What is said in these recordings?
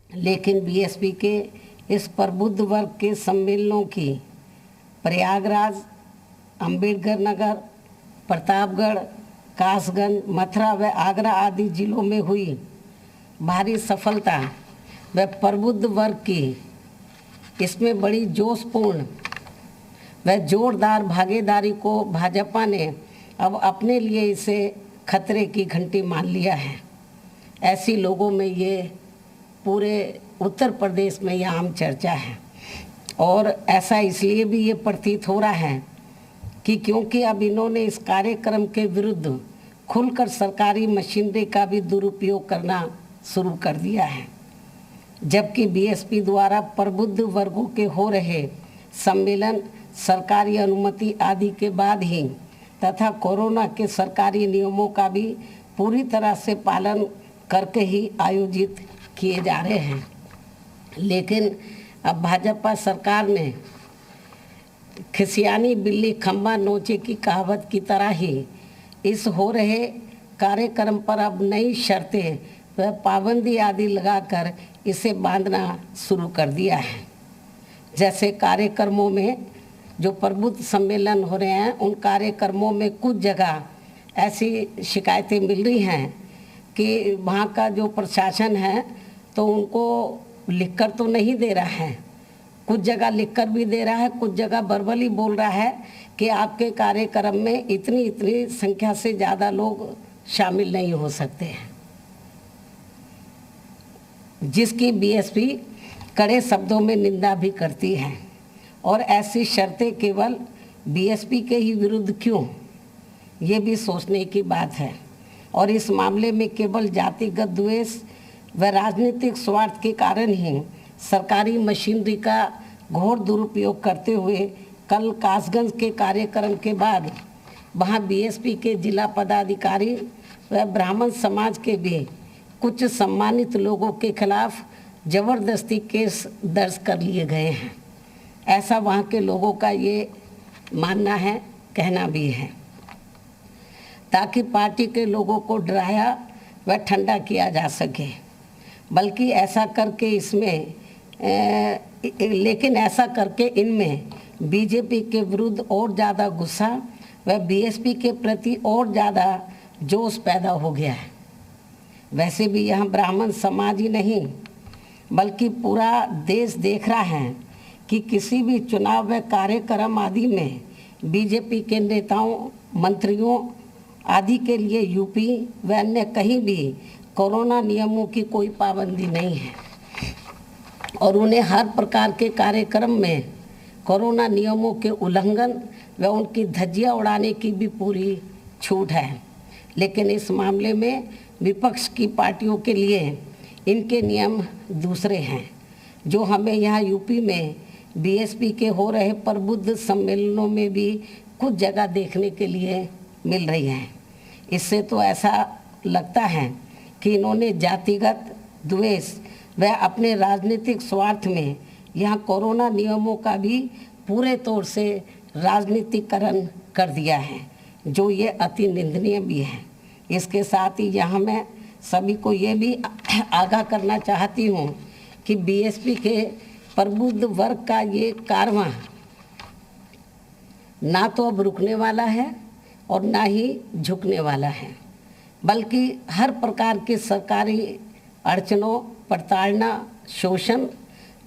लेकिन बीएसपी के इस प्रबुद्ध वर्ग के सम्मेलनों की प्रयागराज, अंबेडकर नगर, प्रतापगढ़, कासगंज, मथुरा व आगरा आदि जिलों में हुई भारी सफलता व प्रबुद्ध वर्ग की इसमें बड़ी जोशपूर्ण व जोरदार भागीदारी को भाजपा ने अब अपने लिए इसे खतरे की घंटी मान लिया है। ऐसी लोगों में ये पूरे उत्तर प्रदेश में यह आम चर्चा है और ऐसा इसलिए भी ये प्रतीत हो रहा है कि क्योंकि अब इन्होंने इस कार्यक्रम के विरुद्ध खुलकर सरकारी मशीनरी का भी दुरुपयोग करना शुरू कर दिया है। जबकि बीएसपी द्वारा प्रबुद्ध वर्गों के हो रहे सम्मेलन सरकारी अनुमति आदि के बाद ही तथा कोरोना के सरकारी नियमों का भी पूरी तरह से पालन करके ही आयोजित किए जा रहे हैं। लेकिन अब भाजपा सरकार ने खिसियानी बिल्ली खंबा नोचे की कहावत की तरह ही इस हो रहे कार्यक्रम पर अब नई शर्तें व पाबंदी आदि लगाकर इसे बांधना शुरू कर दिया है। जैसे कार्यक्रमों में जो प्रबुद्ध सम्मेलन हो रहे हैं, उन कार्यक्रमों में कुछ जगह ऐसी शिकायतें मिल रही हैं कि वहाँ का जो प्रशासन है तो उनको लिखकर तो नहीं दे रहा है, कुछ जगह लिखकर भी दे रहा है, कुछ जगह वर्बली बोल रहा है कि आपके कार्यक्रम में इतनी इतनी संख्या से ज़्यादा लोग शामिल नहीं हो सकते हैं, जिसकी बीएसपी कड़े शब्दों में निंदा भी करती है। और ऐसी शर्तें केवल बीएसपी के ही विरुद्ध क्यों, ये भी सोचने की बात है। और इस मामले में केवल जातिगत द्वेष व राजनीतिक स्वार्थ के कारण ही सरकारी मशीनरी का घोर दुरुपयोग करते हुए कल कासगंज के कार्यक्रम के बाद वहां बीएसपी के जिला पदाधिकारी व ब्राह्मण समाज के भी कुछ सम्मानित लोगों के खिलाफ जबरदस्ती केस दर्ज कर लिए गए हैं। ऐसा वहाँ के लोगों का ये मानना है, कहना भी है, ताकि पार्टी के लोगों को डराया व ठंडा किया जा सके। बल्कि ऐसा करके लेकिन ऐसा करके इनमें बीजेपी के विरुद्ध और ज़्यादा गुस्सा व बीएसपी के प्रति और ज़्यादा जोश पैदा हो गया है। वैसे भी यह ब्राह्मण समाज ही नहीं बल्कि पूरा देश देख रहा है कि किसी भी चुनाव व कार्यक्रम आदि में बीजेपी के नेताओं, मंत्रियों आदि के लिए यूपी व अन्य कहीं भी कोरोना नियमों की कोई पाबंदी नहीं है और उन्हें हर प्रकार के कार्यक्रम में कोरोना नियमों के उल्लंघन व उनकी धज्जियां उड़ाने की भी पूरी छूट है। लेकिन इस मामले में विपक्ष की पार्टियों के लिए इनके नियम दूसरे हैं, जो हमें यहाँ यूपी में बीएसपी के हो रहे प्रबुद्ध सम्मेलनों में भी कुछ जगह देखने के लिए मिल रही हैं। इससे तो ऐसा लगता है कि इन्होंने जातिगत द्वेष व अपने राजनीतिक स्वार्थ में यहाँ कोरोना नियमों का भी पूरे तौर से राजनीतिकरण कर दिया है, जो ये अति निंदनीय भी है। इसके साथ ही यहाँ मैं सभी को ये भी आगाह करना चाहती हूँ कि बीएसपी के प्रबुद्ध वर्ग का ये कारवां ना तो अब रुकने वाला है और ना ही झुकने वाला है, बल्कि हर प्रकार के सरकारी अड़चनों, प्रताड़ना, शोषण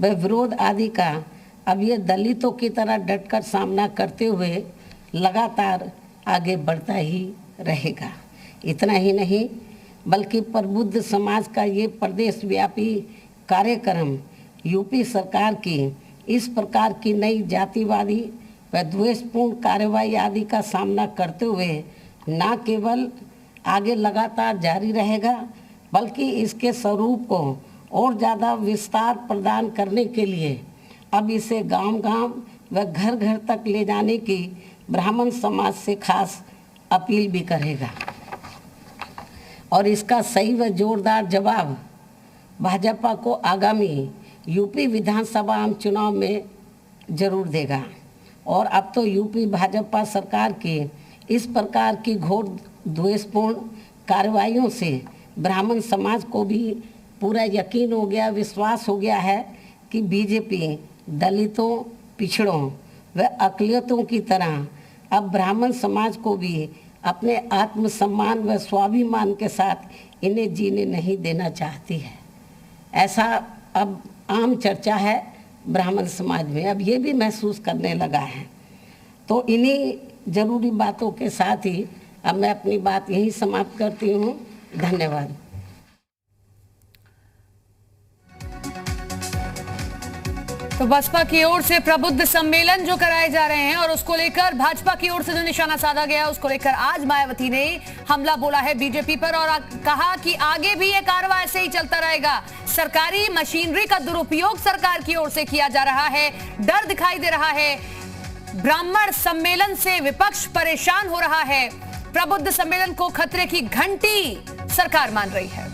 व विरोध आदि का अब ये दलितों की तरह डटकर सामना करते हुए लगातार आगे बढ़ता ही रहेगा। इतना ही नहीं बल्कि प्रबुद्ध समाज का ये प्रदेश व्यापी कार्यक्रम यूपी सरकार की इस प्रकार की नई जातिवादी व द्वेषपूर्ण कार्रवाई आदि का सामना करते हुए न केवल आगे लगातार जारी रहेगा, बल्कि इसके स्वरूप को और ज़्यादा विस्तार प्रदान करने के लिए अब इसे गांव-गांव व घर-घर तक ले जाने की ब्राह्मण समाज से खास अपील भी करेगा। और इसका सही व जोरदार जवाब भाजपा को आगामी यूपी विधानसभा आम चुनाव में जरूर देगा। और अब तो यूपी भाजपा सरकार की इस प्रकार की घोर द्वेषपूर्ण कार्रवाइयों से ब्राह्मण समाज को भी पूरा यकीन हो गया, विश्वास हो गया है कि बीजेपी दलितों, पिछड़ों व अकलियतों की तरह अब ब्राह्मण समाज को भी अपने आत्मसम्मान व स्वाभिमान के साथ इन्हें जीने नहीं देना चाहती है। ऐसा अब आम चर्चा है ब्राह्मण समाज में, अब ये भी महसूस करने लगा है। तो इन्हीं जरूरी बातों के साथ ही अब मैं अपनी बात यही समाप्त करती हूँ। धन्यवाद। तो बसपा की ओर से प्रबुद्ध सम्मेलन जो कराए जा रहे हैं और उसको लेकर भाजपा की ओर से जो निशाना साधा गया उसको लेकर आज मायावती ने हमला बोला है बीजेपी पर और कहा कि आगे भी ये कार्रवाई ऐसे ही चलता रहेगा। सरकारी मशीनरी का दुरुपयोग सरकार की ओर से किया जा रहा है, डर दिखाई दे रहा है। ब्राह्मण सम्मेलन से विपक्ष परेशान हो रहा है। प्रबुद्ध सम्मेलन को खतरे की घंटी सरकार मान रही है।